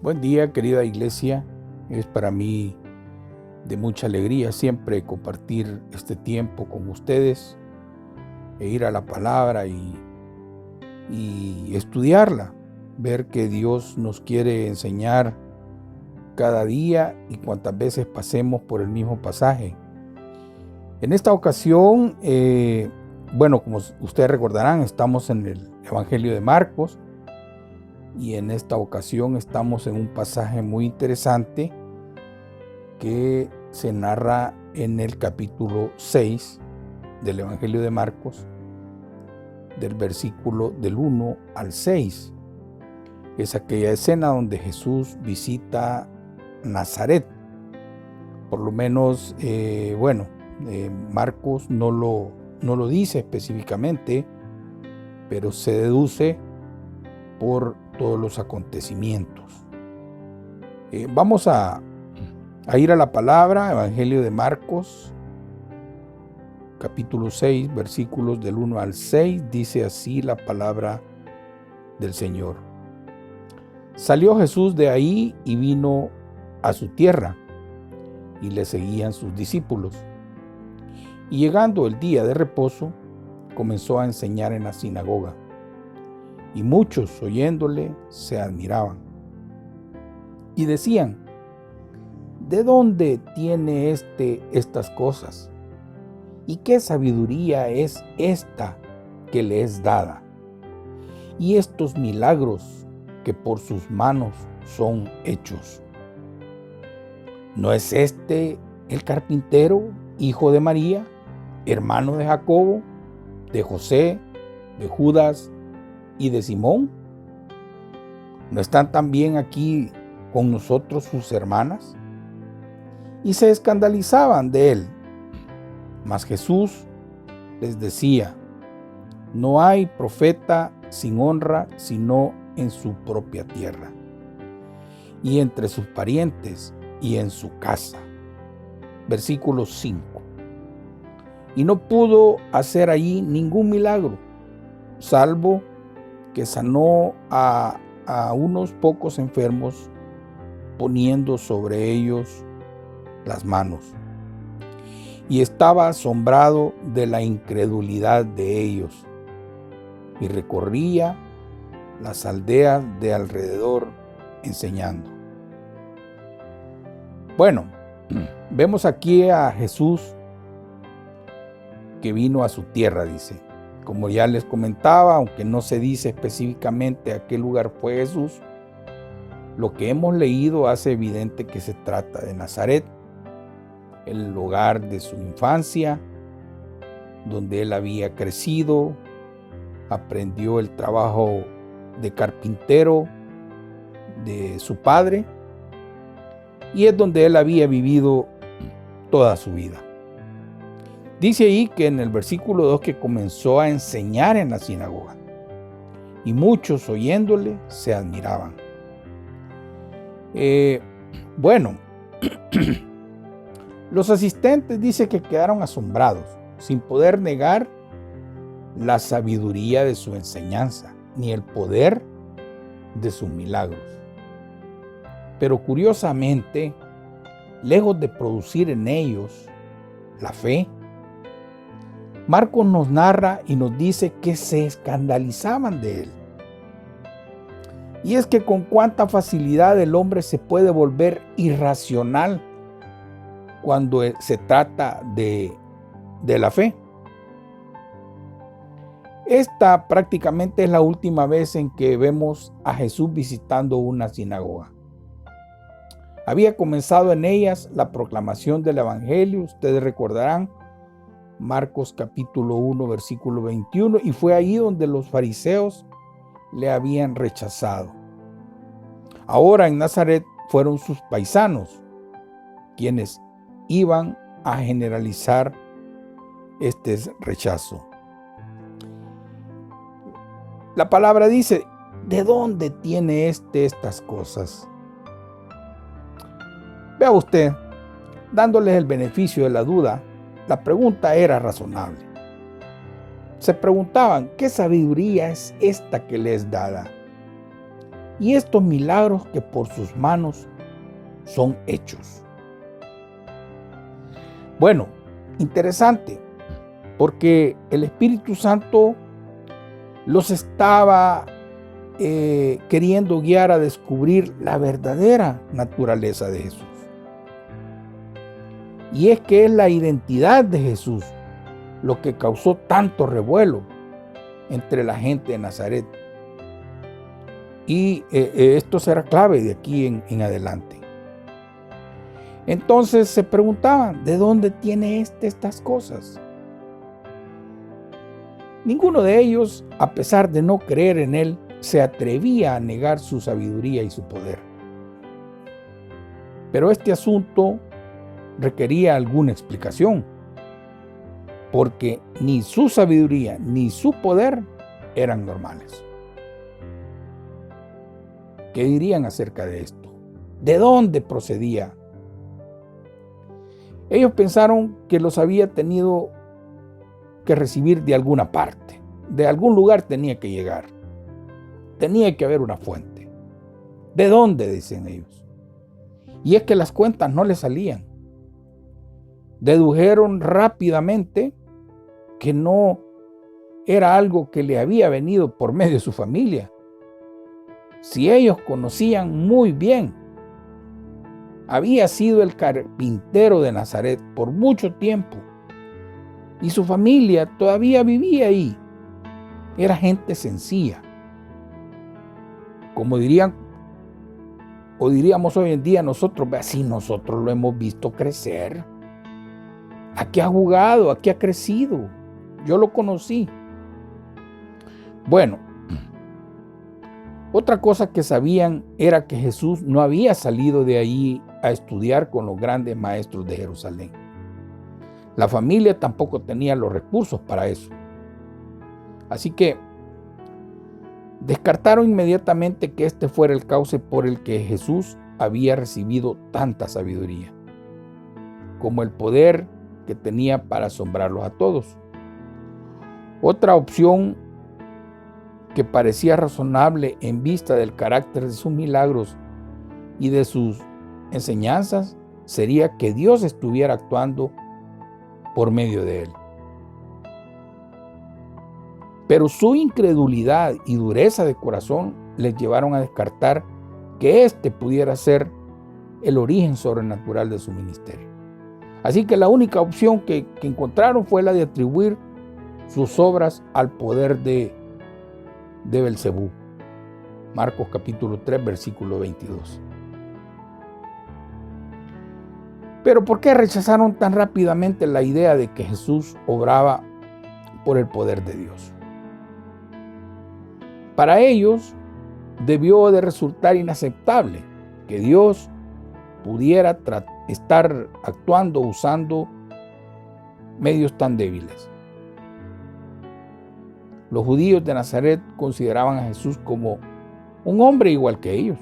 Buen día, querida iglesia. Es para mí de mucha alegría siempre compartir este tiempo con ustedes e ir a la palabra y estudiarla, ver que Dios nos quiere enseñar cada día y cuantas veces pasemos por el mismo pasaje. En esta ocasión, como ustedes recordarán, estamos en el Evangelio de Marcos. Y en esta ocasión estamos en un pasaje muy interesante que se narra en el capítulo 6 del Evangelio de Marcos, del versículo del 1 al 6. Es aquella escena donde Jesús visita Nazaret. Por lo menos, Marcos no lo dice específicamente, pero se deduce por todos los acontecimientos. Vamos a ir a la palabra, Evangelio de Marcos, capítulo 6, versículos del 1 al 6, dice así la palabra del Señor. Salió Jesús de ahí y vino a su tierra, y le seguían sus discípulos. Y llegando el día de reposo, comenzó a enseñar en la sinagoga. Y muchos, oyéndole, se admiraban. Y decían: ¿de dónde tiene estas cosas? ¿Y qué sabiduría es esta que le es dada? Y estos milagros que por sus manos son hechos. ¿No es este el carpintero, hijo de María, hermano de Jacobo, de José, de Judas y de Simón? ¿No están también aquí con nosotros sus hermanas? Y se escandalizaban de él. Mas Jesús les decía: no hay profeta sin honra sino en su propia tierra, y entre sus parientes, y en su casa. Versículo 5. Y no pudo hacer allí ningún milagro, salvo que sanó a unos pocos enfermos, poniendo sobre ellos las manos. Y estaba asombrado de la incredulidad de ellos, y recorría las aldeas de alrededor enseñando. Vemos aquí a Jesús que vino a su tierra, dice. Como ya les comentaba, aunque no se dice específicamente a qué lugar fue Jesús, lo que hemos leído hace evidente que se trata de Nazaret, el hogar de su infancia, donde él había crecido, aprendió el trabajo de carpintero de su padre, y es donde él había vivido toda su vida. Dice ahí que en el versículo 2 que comenzó a enseñar en la sinagoga, y muchos oyéndole se admiraban. Los asistentes dice que quedaron asombrados, sin poder negar la sabiduría de su enseñanza, ni el poder de sus milagros. Pero curiosamente, lejos de producir en ellos la fe, Marcos nos narra y nos dice que se escandalizaban de él. Y es que con cuánta facilidad el hombre se puede volver irracional cuando se trata de la fe. Esta prácticamente es la última vez en que vemos a Jesús visitando una sinagoga. Había comenzado en ellas la proclamación del Evangelio, ustedes recordarán, Marcos capítulo 1, versículo 21, y fue ahí donde los fariseos le habían rechazado. Ahora en Nazaret fueron sus paisanos quienes iban a generalizar este rechazo. La palabra dice: ¿de dónde tiene estas cosas? Vea usted, dándoles el beneficio de la duda, la pregunta era razonable. Se preguntaban: ¿qué sabiduría es esta que les es dada? y estos milagros que por sus manos son hechos. Bueno, interesante, porque el Espíritu Santo los estaba queriendo guiar a descubrir la verdadera naturaleza de Jesús. Y es que es la identidad de Jesús lo que causó tanto revuelo entre la gente de Nazaret. Y esto será clave de aquí en adelante. Entonces se preguntaban, ¿de dónde tiene estas cosas? Ninguno de ellos, a pesar de no creer en él, se atrevía a negar su sabiduría y su poder. Pero este asunto requería alguna explicación, porque ni su sabiduría ni su poder eran normales. ¿Qué dirían acerca de esto? ¿De dónde procedía? Ellos pensaron que los había tenido que recibir de alguna parte, de algún lugar tenía que llegar, tenía que haber una fuente. ¿De dónde? Dicen ellos. Y es que las cuentas no les salían. Dedujeron rápidamente que no era algo que le había venido por medio de su familia. Si ellos conocían muy bien, había sido el carpintero de Nazaret por mucho tiempo y su familia todavía vivía ahí. Era gente sencilla. Como dirían, o diríamos hoy en día nosotros, así nosotros lo hemos visto crecer. Aquí ha jugado, aquí ha crecido. Yo lo conocí. Bueno, otra cosa que sabían era que Jesús no había salido de allí a estudiar con los grandes maestros de Jerusalén. La familia tampoco tenía los recursos para eso. Así que descartaron inmediatamente que este fuera el cauce por el que Jesús había recibido tanta sabiduría, como el poder que tenía para asombrarlos a todos. Otra opción que parecía razonable en vista del carácter de sus milagros y de sus enseñanzas sería que Dios estuviera actuando por medio de él. Pero su incredulidad y dureza de corazón les llevaron a descartar que este pudiera ser el origen sobrenatural de su ministerio. Así que la única opción que encontraron fue la de atribuir sus obras al poder de Belcebú. Marcos capítulo 3, versículo 22. Pero ¿por qué rechazaron tan rápidamente la idea de que Jesús obraba por el poder de Dios? Para ellos debió de resultar inaceptable que Dios pudiera estar actuando usando medios tan débiles. Los judíos de Nazaret consideraban a Jesús como un hombre igual que ellos,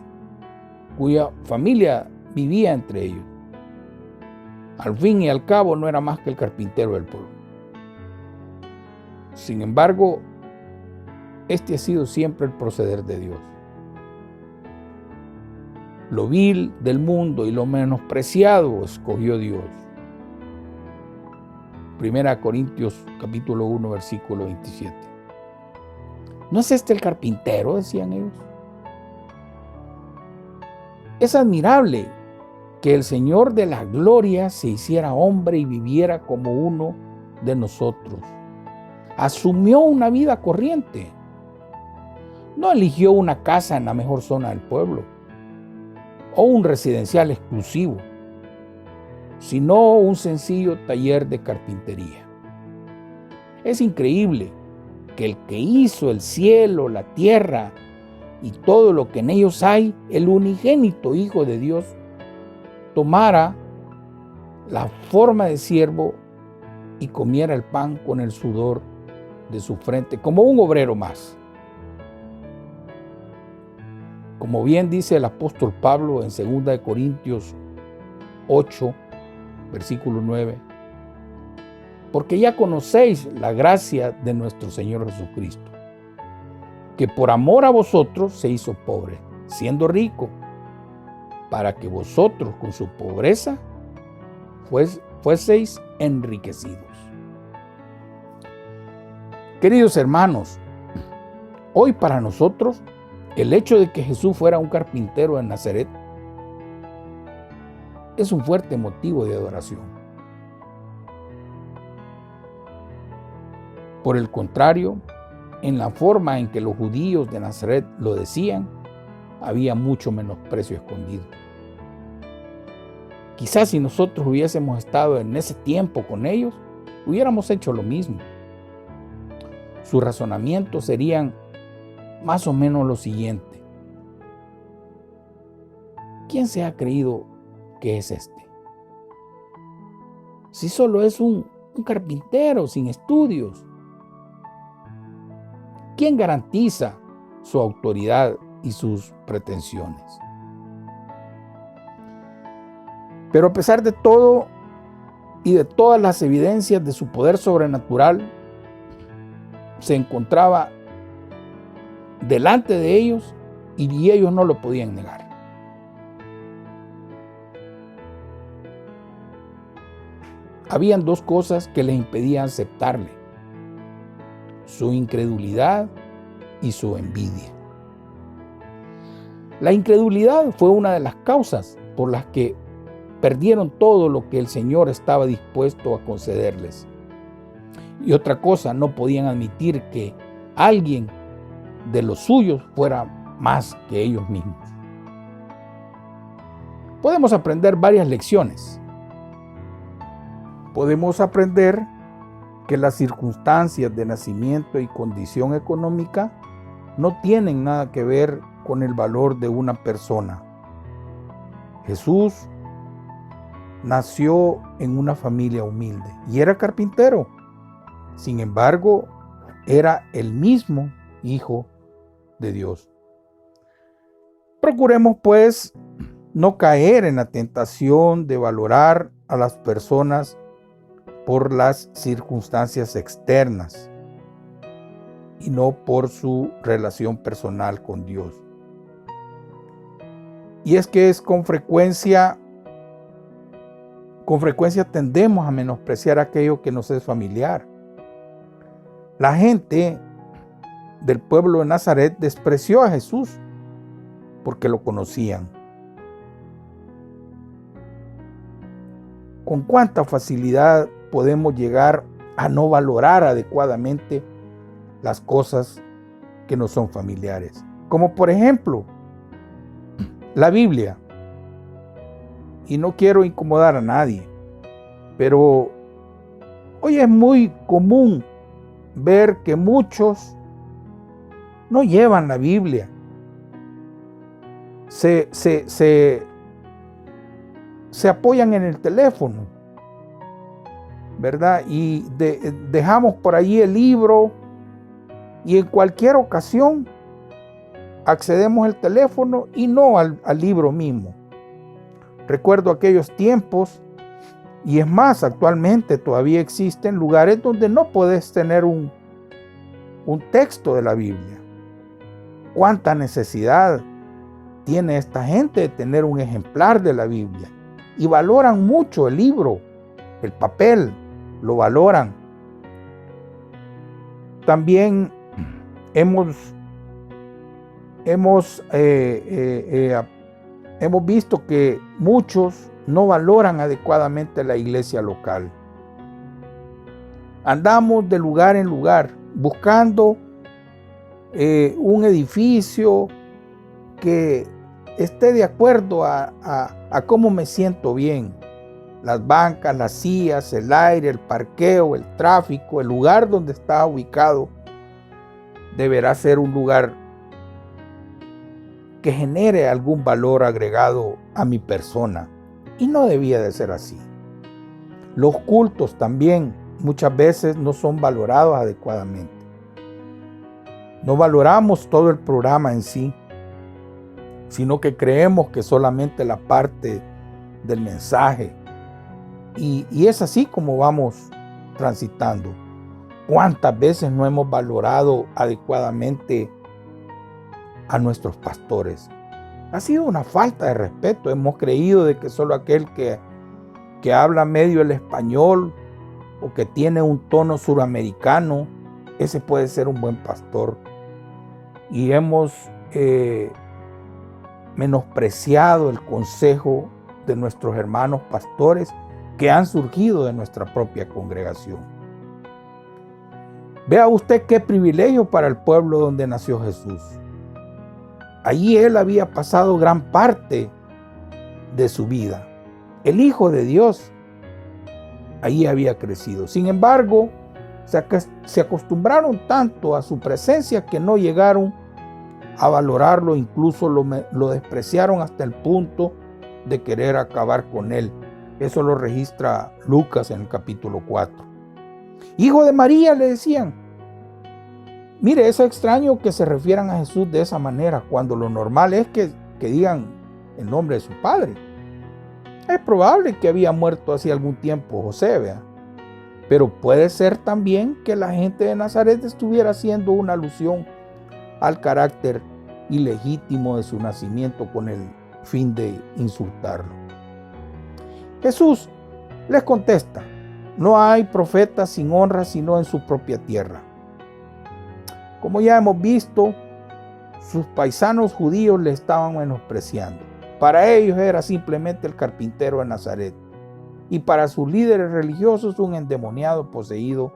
cuya familia vivía entre ellos. Al fin y al cabo no era más que el carpintero del pueblo. Sin embargo, este ha sido siempre el proceder de Dios. Lo vil del mundo y lo menospreciado escogió Dios. 1 Corintios capítulo 1, versículo 27. ¿No es este el carpintero?, decían ellos. Es admirable que el Señor de la gloria se hiciera hombre y viviera como uno de nosotros. Asumió una vida corriente. No eligió una casa en la mejor zona del pueblo o un residencial exclusivo, sino un sencillo taller de carpintería. Es increíble que el que hizo el cielo, la tierra y todo lo que en ellos hay, el unigénito Hijo de Dios, tomara la forma de siervo y comiera el pan con el sudor de su frente, como un obrero más. Como bien dice el apóstol Pablo en 2 Corintios 8, versículo 9, porque ya conocéis la gracia de nuestro Señor Jesucristo, que por amor a vosotros se hizo pobre, siendo rico, para que vosotros con su pobreza fueseis enriquecidos. Queridos hermanos, hoy para nosotros el hecho de que Jesús fuera un carpintero de Nazaret es un fuerte motivo de adoración. Por el contrario, en la forma en que los judíos de Nazaret lo decían, había mucho menosprecio escondido. Quizás si nosotros hubiésemos estado en ese tiempo con ellos, hubiéramos hecho lo mismo. Sus razonamientos serían más o menos lo siguiente: ¿quién se ha creído que es este? Si solo es un carpintero sin estudios. ¿Quién garantiza su autoridad y sus pretensiones? Pero a pesar de todo y de todas las evidencias de su poder sobrenatural, se encontraba delante de ellos y ellos no lo podían negar. Habían dos cosas que les impedían aceptarle: su incredulidad y su envidia. La incredulidad fue una de las causas por las que perdieron todo lo que el Señor estaba dispuesto a concederles. Y otra cosa, no podían admitir que alguien de los suyos fuera más que ellos mismos. Podemos aprender varias lecciones. Podemos aprender que las circunstancias de nacimiento y condición económica no tienen nada que ver con el valor de una persona. Jesús nació en una familia humilde y era carpintero. Sin embargo, era el mismo Hijo de Dios. Procuremos, pues, no caer en la tentación de valorar a las personas por las circunstancias externas y no por su relación personal con Dios. Y es que con frecuencia tendemos a menospreciar aquello que nos es familiar. La gente del pueblo de Nazaret despreció a Jesús porque lo conocían. Con cuánta facilidad podemos llegar a no valorar adecuadamente las cosas que nos son familiares. Como por ejemplo, la Biblia. Y no quiero incomodar a nadie, pero hoy es muy común ver que muchos no llevan la Biblia. Se apoyan en el teléfono, ¿verdad? Y dejamos por allí el libro y en cualquier ocasión accedemos al teléfono y no al libro mismo. Recuerdo aquellos tiempos, y es más, actualmente todavía existen lugares donde no puedes tener un texto de la Biblia. ¿Cuánta necesidad tiene esta gente de tener un ejemplar de la Biblia? Y valoran mucho el libro, el papel, lo valoran. También hemos visto que muchos no valoran adecuadamente la iglesia local. Andamos de lugar en lugar buscando un edificio que esté de acuerdo a cómo me siento bien. Las bancas, las sillas, el aire, el parqueo, el tráfico, el lugar donde está ubicado deberá ser un lugar que genere algún valor agregado a mi persona. Y no debía de ser así. Los cultos también muchas veces no son valorados adecuadamente. No valoramos todo el programa en sí, sino que creemos que solamente la parte del mensaje. Y es así como vamos transitando. ¿Cuántas veces no hemos valorado adecuadamente a nuestros pastores? Ha sido una falta de respeto. Hemos creído de que solo aquel que habla medio el español o que tiene un tono suramericano, ese puede ser un buen pastor. Y hemos menospreciado el consejo de nuestros hermanos pastores que han surgido de nuestra propia congregación. Vea usted qué privilegio para el pueblo donde nació Jesús. Allí él había pasado gran parte de su vida. El Hijo de Dios allí había crecido. Sin embargo, se acostumbraron tanto a su presencia que no llegaron a valorarlo, incluso lo despreciaron hasta el punto de querer acabar con él. Eso lo registra Lucas en el capítulo 4. Hijo de María, le decían. Mire, es extraño que se refieran a Jesús de esa manera, cuando lo normal es que digan el nombre de su padre. Es probable que había muerto hace algún tiempo José, ¿vea? Pero puede ser también que la gente de Nazaret estuviera haciendo una alusión al carácter ilegítimo de su nacimiento con el fin de insultarlo. Jesús les contesta: no hay profeta sin honra sino en su propia tierra. Como ya hemos visto, sus paisanos judíos le estaban menospreciando. Para ellos era simplemente el carpintero de Nazaret, y para sus líderes religiosos un endemoniado poseído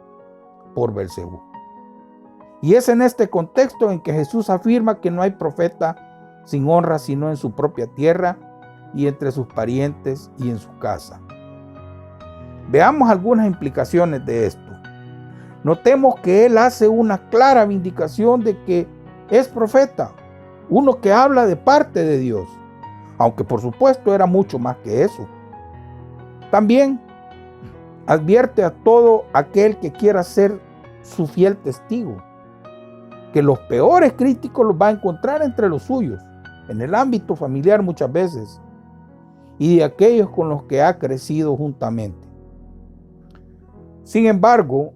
por Belcebú. Y es en este contexto en que Jesús afirma que no hay profeta sin honra sino en su propia tierra y entre sus parientes y en su casa. Veamos algunas implicaciones de esto. Notemos que él hace una clara vindicación de que es profeta, uno que habla de parte de Dios, aunque por supuesto era mucho más que eso. También advierte a todo aquel que quiera ser su fiel testigo, que los peores críticos los va a encontrar entre los suyos, en el ámbito familiar muchas veces, y de aquellos con los que ha crecido juntamente. Sin embargo,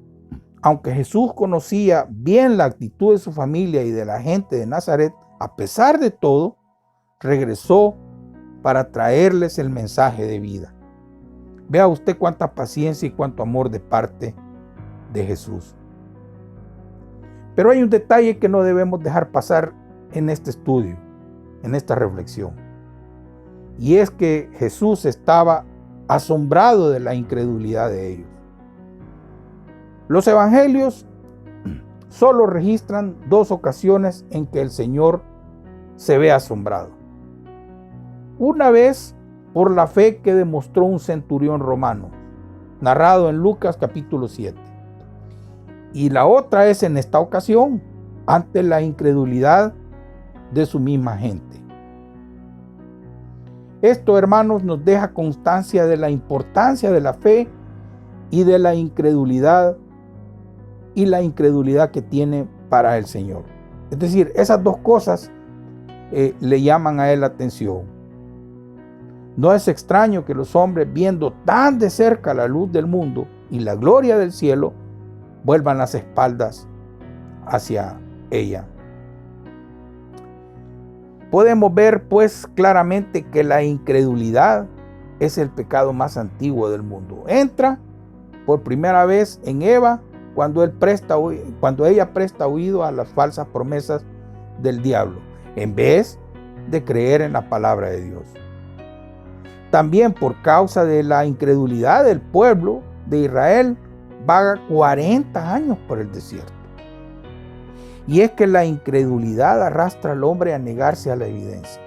aunque Jesús conocía bien la actitud de su familia y de la gente de Nazaret, a pesar de todo, regresó para traerles el mensaje de vida. Vea usted cuánta paciencia y cuánto amor de parte de Jesús. Pero hay un detalle que no debemos dejar pasar en este estudio, en esta reflexión. Y es que Jesús estaba asombrado de la incredulidad de ellos. Los evangelios solo registran 2 ocasiones en que el Señor se ve asombrado. Una vez por la fe que demostró un centurión romano, narrado en Lucas capítulo 7. Y la otra es en esta ocasión, ante la incredulidad de su misma gente. Esto, hermanos, nos deja constancia de la importancia de la fe y de la incredulidad que tiene para el Señor. Es decir, esas 2 cosas le llaman a él la atención. No es extraño que los hombres, viendo tan de cerca la luz del mundo y la gloria del cielo, vuelvan las espaldas hacia ella. Podemos ver pues claramente que la incredulidad es el pecado más antiguo del mundo. Entra por primera vez en Eva cuando ella presta oído a las falsas promesas del diablo, en vez de creer en la palabra de Dios. También por causa de la incredulidad del pueblo de Israel, vaga 40 años por el desierto. Y es que la incredulidad arrastra al hombre a negarse a la evidencia,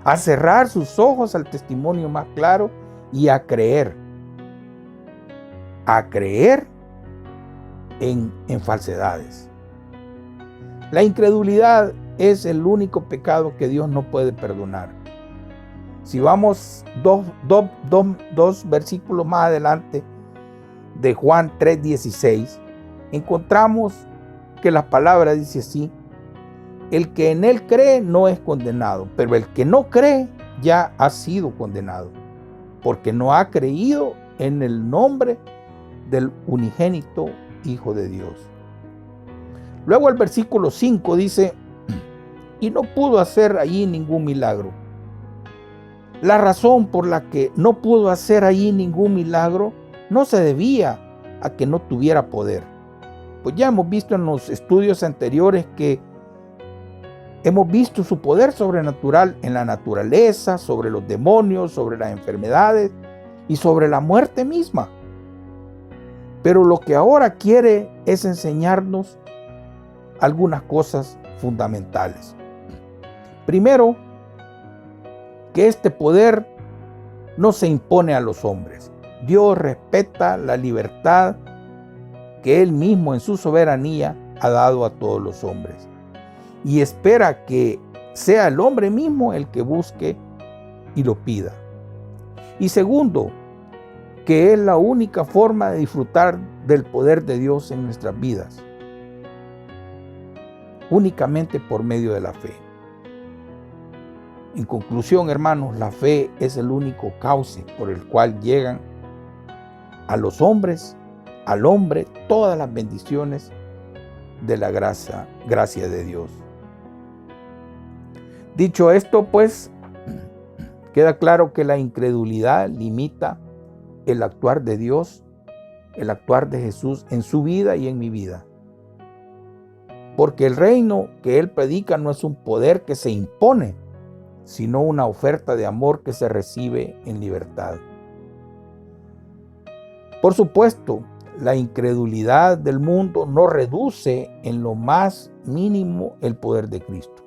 a cerrar sus ojos al testimonio más claro y a creer en falsedades. La incredulidad es el único pecado que Dios no puede perdonar. Si vamos dos versículos más adelante de Juan 3:16, encontramos que la palabra dice así: el que en él cree no es condenado, pero el que no cree ya ha sido condenado, porque no ha creído en el nombre del unigénito Hijo de Dios. Luego el versículo 5 dice: y no pudo hacer allí ningún milagro, La razón por la que no pudo hacer allí ningún milagro no se debía a que no tuviera poder. Pues ya hemos visto en los estudios anteriores que hemos visto su poder sobrenatural en la naturaleza, sobre los demonios, sobre las enfermedades y sobre la muerte misma. Pero lo que ahora quiere es enseñarnos algunas cosas fundamentales. Primero, que este poder no se impone a los hombres. Dios respeta la libertad que Él mismo en su soberanía ha dado a todos los hombres. Y espera que sea el hombre mismo el que busque y lo pida. Y segundo, que es la única forma de disfrutar del poder de Dios en nuestras vidas. Únicamente por medio de la fe. En conclusión, hermanos, la fe es el único cauce por el cual llegan a los hombres, al hombre, todas las bendiciones de la gracia de Dios. Dicho esto, pues, queda claro que la incredulidad limita el actuar de Dios, el actuar de Jesús en su vida y en mi vida. Porque el reino que Él predica no es un poder que se impone, sino una oferta de amor que se recibe en libertad. Por supuesto, la incredulidad del mundo no reduce en lo más mínimo el poder de Cristo.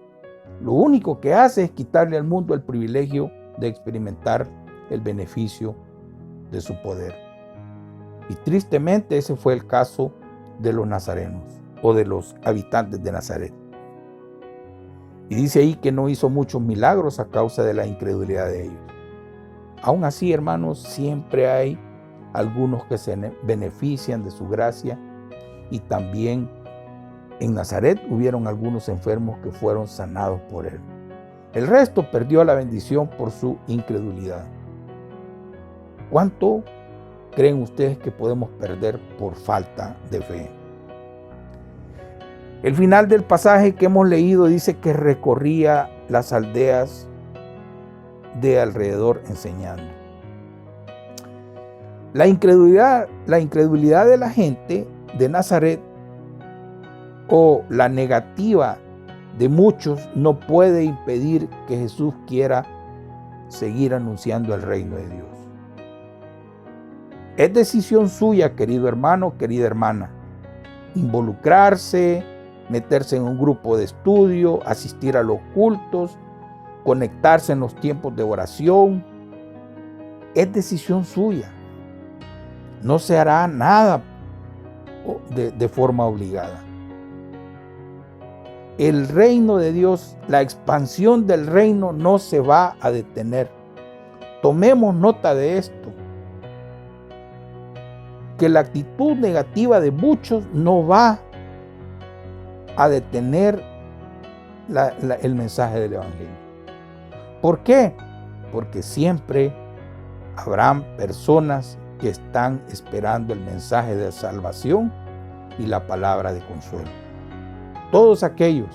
Lo único que hace es quitarle al mundo el privilegio de experimentar el beneficio de su poder. Y tristemente ese fue el caso de los nazarenos o de los habitantes de Nazaret. Y dice ahí que no hizo muchos milagros a causa de la incredulidad de ellos. Aún así, hermanos, siempre hay algunos que se benefician de su gracia, y también en Nazaret hubieron algunos enfermos que fueron sanados por Él. El resto perdió la bendición por su incredulidad. ¿Cuánto creen ustedes que podemos perder por falta de fe? El final del pasaje que hemos leído dice que recorría las aldeas de alrededor enseñando. La incredulidad de la gente de Nazaret o la negativa de muchos no puede impedir que Jesús quiera seguir anunciando el reino de Dios. Es decisión suya, querido hermano, querida hermana, involucrarse, meterse en un grupo de estudio, asistir a los cultos, conectarse en los tiempos de oración. Es decisión suya. No se hará nada de forma obligada. El reino de Dios, la expansión del reino no se va a detener. Tomemos nota de esto. Que la actitud negativa de muchos no va a detener el mensaje del Evangelio. ¿Por qué? Porque siempre habrán personas que están esperando el mensaje de salvación y la palabra de consuelo. Todos aquellos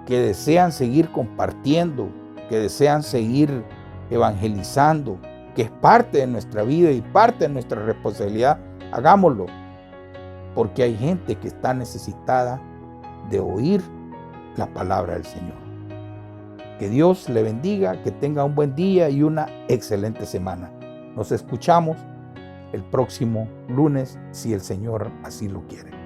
que desean seguir compartiendo, que desean seguir evangelizando, que es parte de nuestra vida y parte de nuestra responsabilidad, hagámoslo. Porque hay gente que está necesitada de oír la palabra del Señor. Que Dios le bendiga, que tenga un buen día y una excelente semana. Nos escuchamos el próximo lunes, si el Señor así lo quiere.